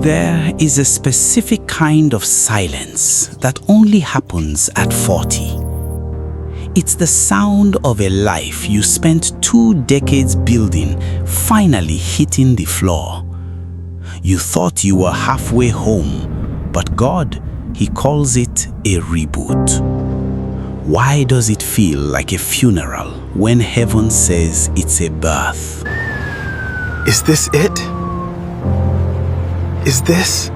There is a specific kind of silence that only happens at 40. It's the sound of a life you spent 2 decades building finally hitting the floor. You thought you were halfway home, but God, He calls it a reboot. Why does it feel like a funeral when heaven says it's a birth? Is this it? Is this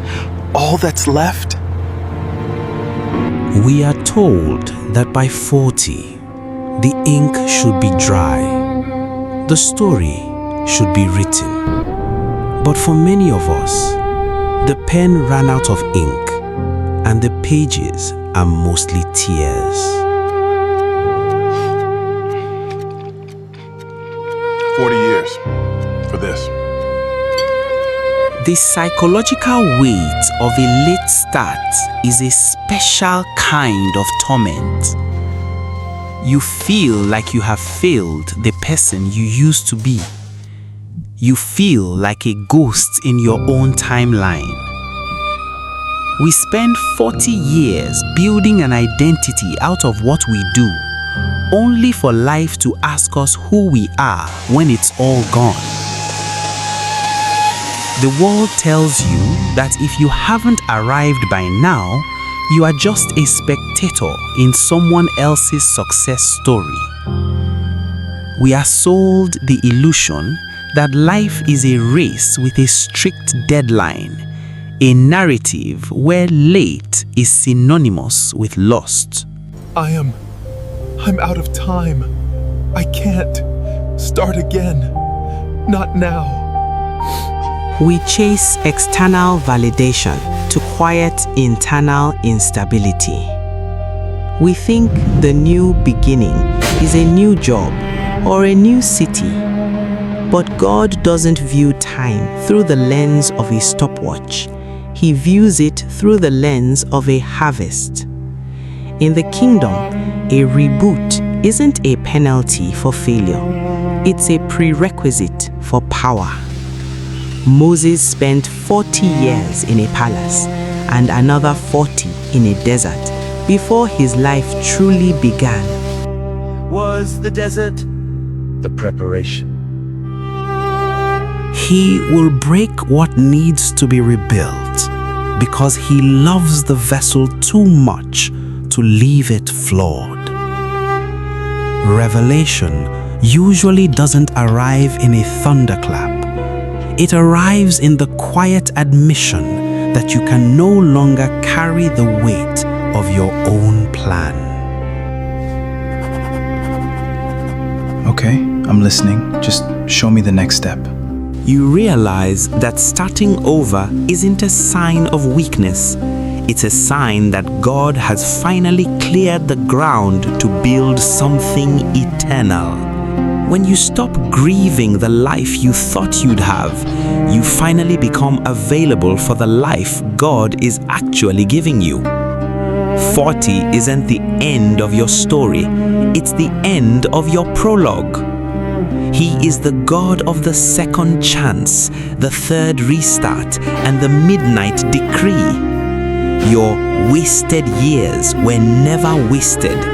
all that's left? We are told that by 40, the ink should be dry. The story should be written. But for many of us, the pen ran out of ink and the pages are mostly tears. 40 years for this. The psychological weight of a late start is a special kind of torment. You feel like you have failed the person you used to be. You feel like a ghost in your own timeline. We spend 40 years building an identity out of what we do, only for life to ask us who we are when it's all gone. The world tells you that if you haven't arrived by now, you are just a spectator in someone else's success story. We are sold the illusion that life is a race with a strict deadline, a narrative where late is synonymous with lost. I'm out of time. I can't start again. Not now. We chase external validation to quiet internal instability. We think the new beginning is a new job or a new city. But God doesn't view time through the lens of a stopwatch. He views it through the lens of a harvest. In the kingdom, a reboot isn't a penalty for failure. It's a prerequisite for power. Moses spent 40 years in a palace and another 40 in a desert before his life truly began. Was the desert the preparation? He will break what needs to be rebuilt because He loves the vessel too much to leave it flawed. Revelation usually doesn't arrive in a thunderclap. It arrives in the quiet admission that you can no longer carry the weight of your own plan. Okay, I'm listening. Just show me the next step. You realize that starting over isn't a sign of weakness. It's a sign that God has finally cleared the ground to build something eternal. When you stop grieving the life you thought you'd have, you finally become available for the life God is actually giving you. 40 isn't the end of your story, it's the end of your prologue. He is the God of the second chance, the third restart, and the midnight decree. Your wasted years were never wasted.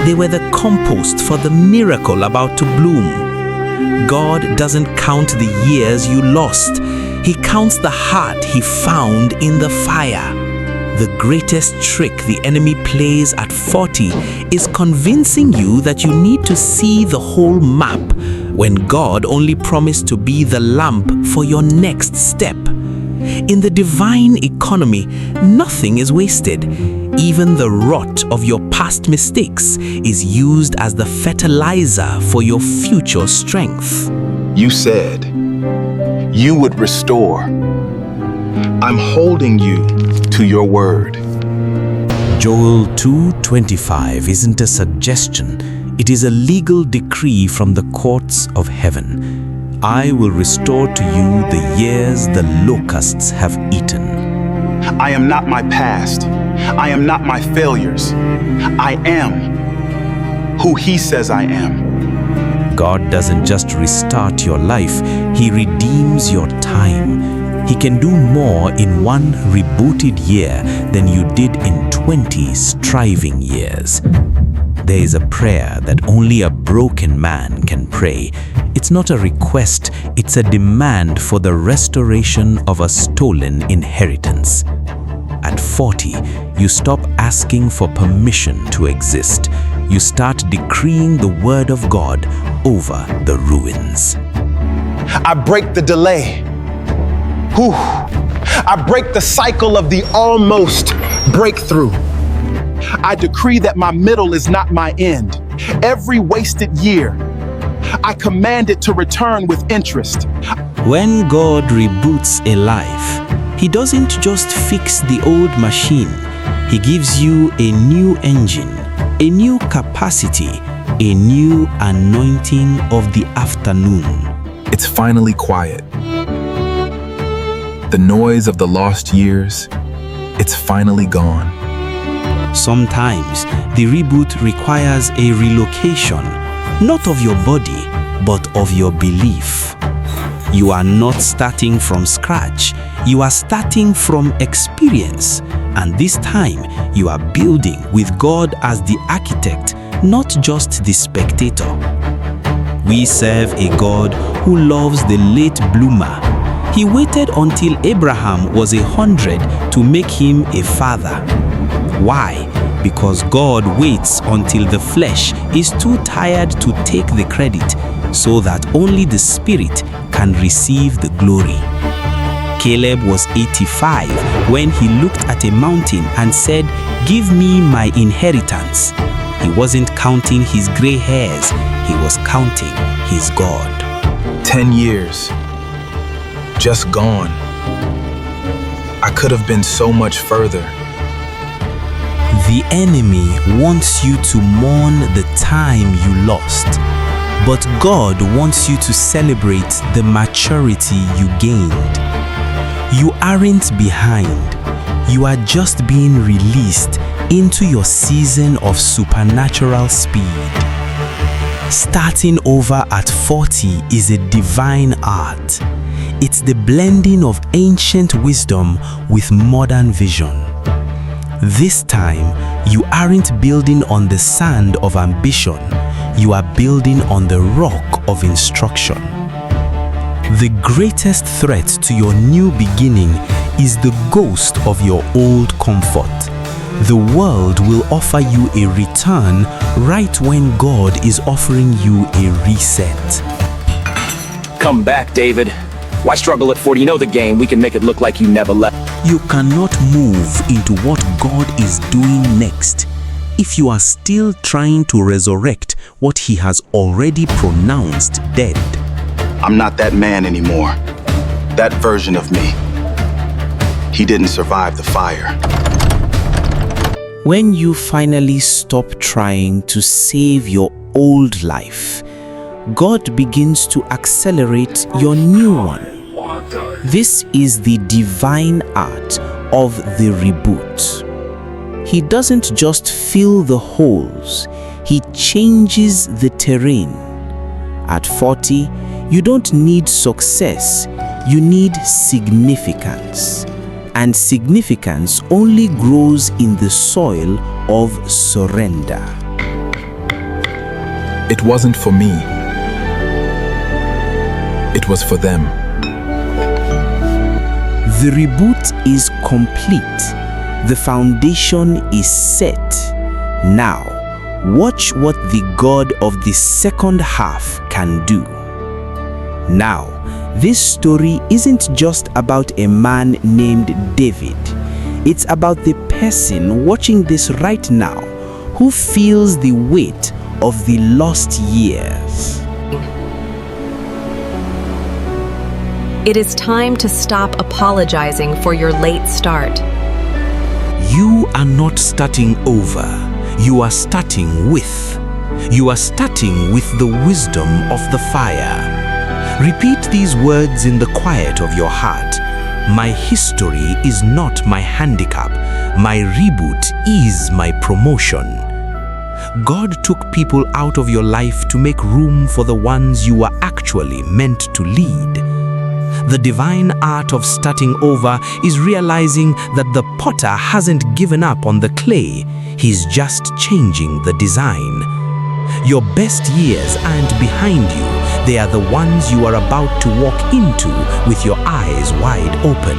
They were the compost for the miracle about to bloom. God doesn't count the years you lost. He counts the heart He found in the fire. The greatest trick the enemy plays at 40 is convincing you that you need to see the whole map when God only promised to be the lamp for your next step. In the divine economy, nothing is wasted. Even the rot of your past mistakes is used as the fertilizer for your future strength. You said you would restore. I'm holding you to your word. Joel 2:25 isn't a suggestion, it is a legal decree from the courts of heaven. I will restore to you the years the locusts have eaten. I am not my past. I am not my failures. I am who He says I am. God doesn't just restart your life, He redeems your time. He can do more in one rebooted year than you did in 20 striving years. There is a prayer that only a broken man can pray. It's not a request, it's a demand for the restoration of a stolen inheritance. At 40, you stop asking for permission to exist. You start decreeing the word of God over the ruins. I break the delay. Whew. I break the cycle of the almost breakthrough. I decree that my middle is not my end. Every wasted year, I command it to return with interest. When God reboots a life, He doesn't just fix the old machine. He gives you a new engine, a new capacity, a new anointing of the afternoon. It's finally quiet. The noise of the lost years, it's finally gone. Sometimes the reboot requires a relocation, not of your body, but of your belief. You are not starting from scratch, you are starting from experience. And this time, you are building with God as the architect, not just the spectator. We serve a God who loves the late bloomer. He waited until Abraham was 100 to make him a father. Why? Because God waits until the flesh is too tired to take the credit, so that only the spirit can receive the glory. Caleb was 85 when he looked at a mountain and said, "Give me my inheritance." He wasn't counting his gray hairs, he was counting his God. 10 years. Just gone. I could have been so much further. The enemy wants you to mourn the time you lost, but God wants you to celebrate the maturity you gained. You aren't behind, you are just being released into your season of supernatural speed. Starting over at 40 is a divine art. It's the blending of ancient wisdom with modern vision. This time, you aren't building on the sand of ambition, you are building on the rock of instruction. The greatest threat to your new beginning is the ghost of your old comfort. The world will offer you a return right when God is offering you a reset. Come back, David. Why struggle at 40? You know the game. We can make it look like you never left. You cannot move into what God is doing next if you are still trying to resurrect what He has already pronounced dead. I'm not that man anymore. That version of me. He didn't survive the fire. When you finally stop trying to save your old life, God begins to accelerate your new one. This is the divine art of the reboot. He doesn't just fill the holes, He changes the terrain. At 40, you don't need success, you need significance. And significance only grows in the soil of surrender. It wasn't for me. It was for them. The reboot is complete. The foundation is set. Now, watch what the God of the second half can do. Now, this story isn't just about a man named David. It's about the person watching this right now who feels the weight of the lost years. It is time to stop apologizing for your late start. You are not starting over. You are starting with. You are starting with the wisdom of the fire. Repeat these words in the quiet of your heart. My history is not my handicap. My reboot is my promotion. God took people out of your life to make room for the ones you were actually meant to lead. The divine art of starting over is realizing that the potter hasn't given up on the clay. He's just changing the design. Your best years aren't behind you. They are the ones you are about to walk into with your eyes wide open.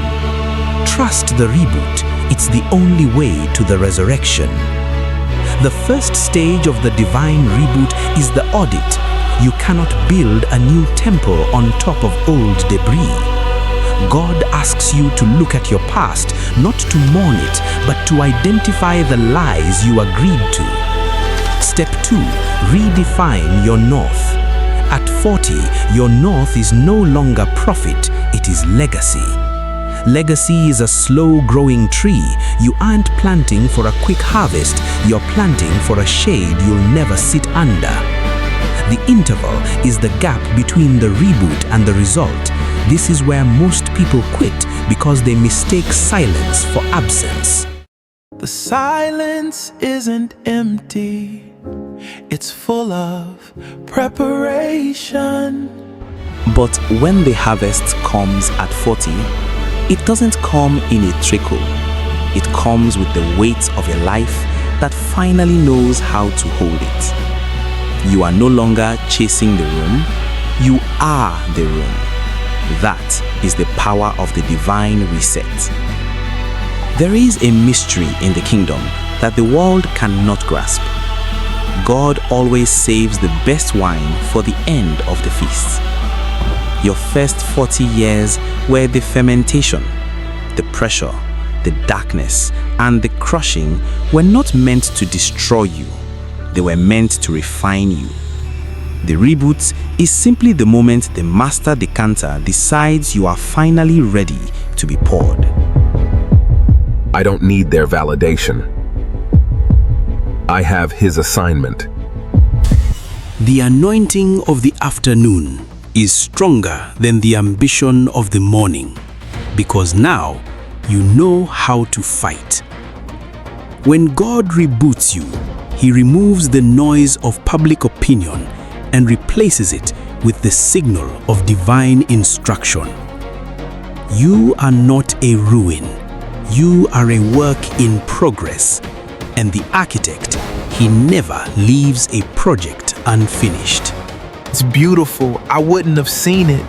Trust the reboot. It's the only way to the resurrection. The first stage of the divine reboot is the audit. You cannot build a new temple on top of old debris. God asks you to look at your past, not to mourn it, but to identify the lies you agreed to. Step 2. Redefine your north. At 40, your north is no longer profit, it is legacy. Legacy is a slow-growing tree. You aren't planting for a quick harvest, you're planting for a shade you'll never sit under. The interval is the gap between the reboot and the result. This is where most people quit because they mistake silence for absence. The silence isn't empty, it's full of preparation. But when the harvest comes at 40, it doesn't come in a trickle. It comes with the weight of a life that finally knows how to hold it. You are no longer chasing the room, you are the room. That is the power of the divine reset. There is a mystery in the kingdom that the world cannot grasp. God always saves the best wine for the end of the feast. Your first 40 years were the fermentation. The pressure, the darkness, and the crushing were not meant to destroy you. They were meant to refine you. The reboot is simply the moment the master decanter decides you are finally ready to be poured. I don't need their validation. I have his assignment. The anointing of the afternoon is stronger than the ambition of the morning, because now you know how to fight. When God reboots you, He removes the noise of public opinion and replaces it with the signal of divine instruction. You are not a ruin. You are a work in progress, and the architect, he never leaves a project unfinished. It's beautiful. I wouldn't have seen it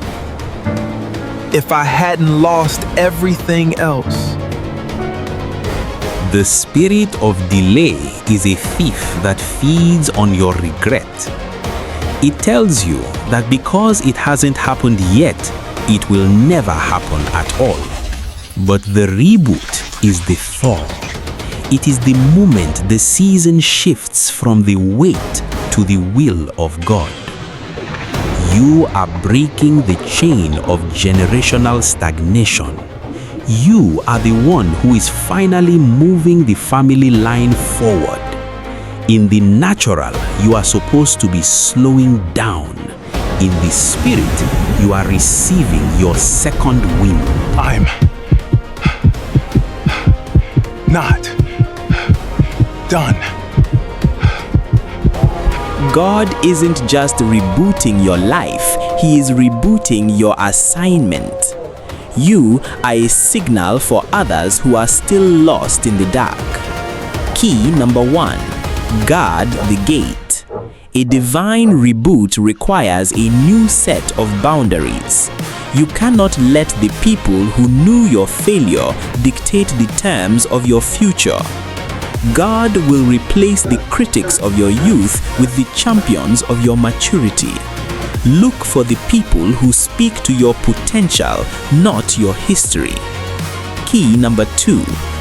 if I hadn't lost everything else. The spirit of delay is a thief that feeds on your regret. It tells you that because it hasn't happened yet, it will never happen at all. But the reboot is the thaw. It is the moment the season shifts from the weight to the will of God. You are breaking the chain of generational stagnation. You are the one who is finally moving the family line forward. In the natural, you are supposed to be slowing down. In the spirit, you are receiving your second wind. I'm not done. God isn't just rebooting your life, He is rebooting your assignment. You are a signal for others who are still lost in the dark. Key number 1, guard the gate. A divine reboot requires a new set of boundaries. You cannot let the people who knew your failure dictate the terms of your future. God will replace the critics of your youth with the champions of your maturity. Look for the people who speak to your potential, not your history. Key number 2,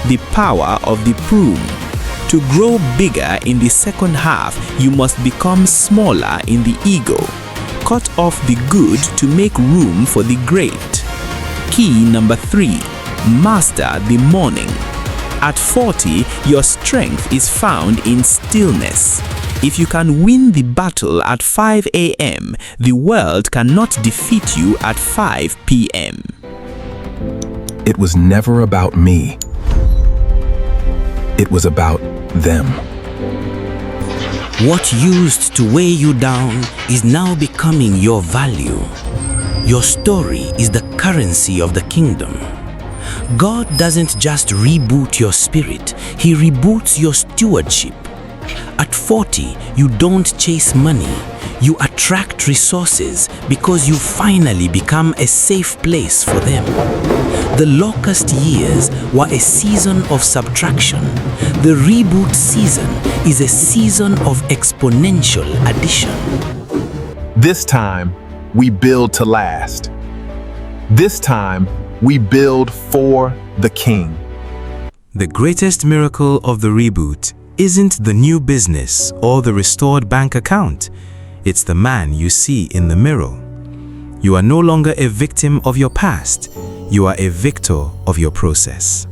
the power of the prune. To grow bigger in the second half, you must become smaller in the ego. Cut off the good to make room for the great. Key number 3, master the morning. At 40, your strength is found in stillness. If you can win the battle at 5 a.m., the world cannot defeat you at 5 p.m. It was never about me. It was about them. What used to weigh you down is now becoming your value. Your story is the currency of the kingdom. God doesn't just reboot your spirit, He reboots your stewardship. At 40, you don't chase money. You attract resources because you finally become a safe place for them. The locust years were a season of subtraction. The reboot season is a season of exponential addition. This time, we build to last. This time, we build for the King. The greatest miracle of the reboot isn't the new business or the restored bank account. It's the man you see in the mirror. You are no longer a victim of your past. You are a victor of your process.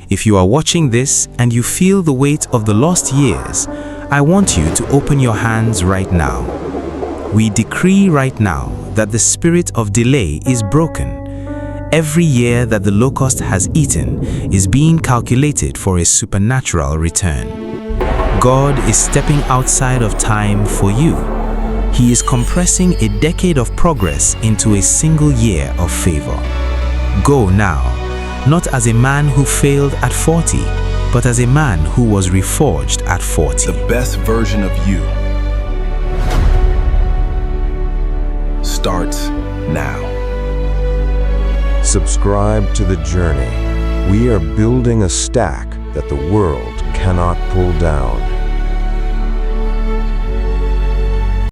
If you are watching this and you feel the weight of the lost years, I want you to open your hands right now. We decree right now that the spirit of delay is broken. Every year that the locust has eaten is being calculated for a supernatural return. God is stepping outside of time for you. He is compressing a decade of progress into a single year of favor. Go now, not as a man who failed at 40, but as a man who was reforged at 40. The best version of you starts now. Subscribe to the journey. We are building a stack that the world cannot pull down.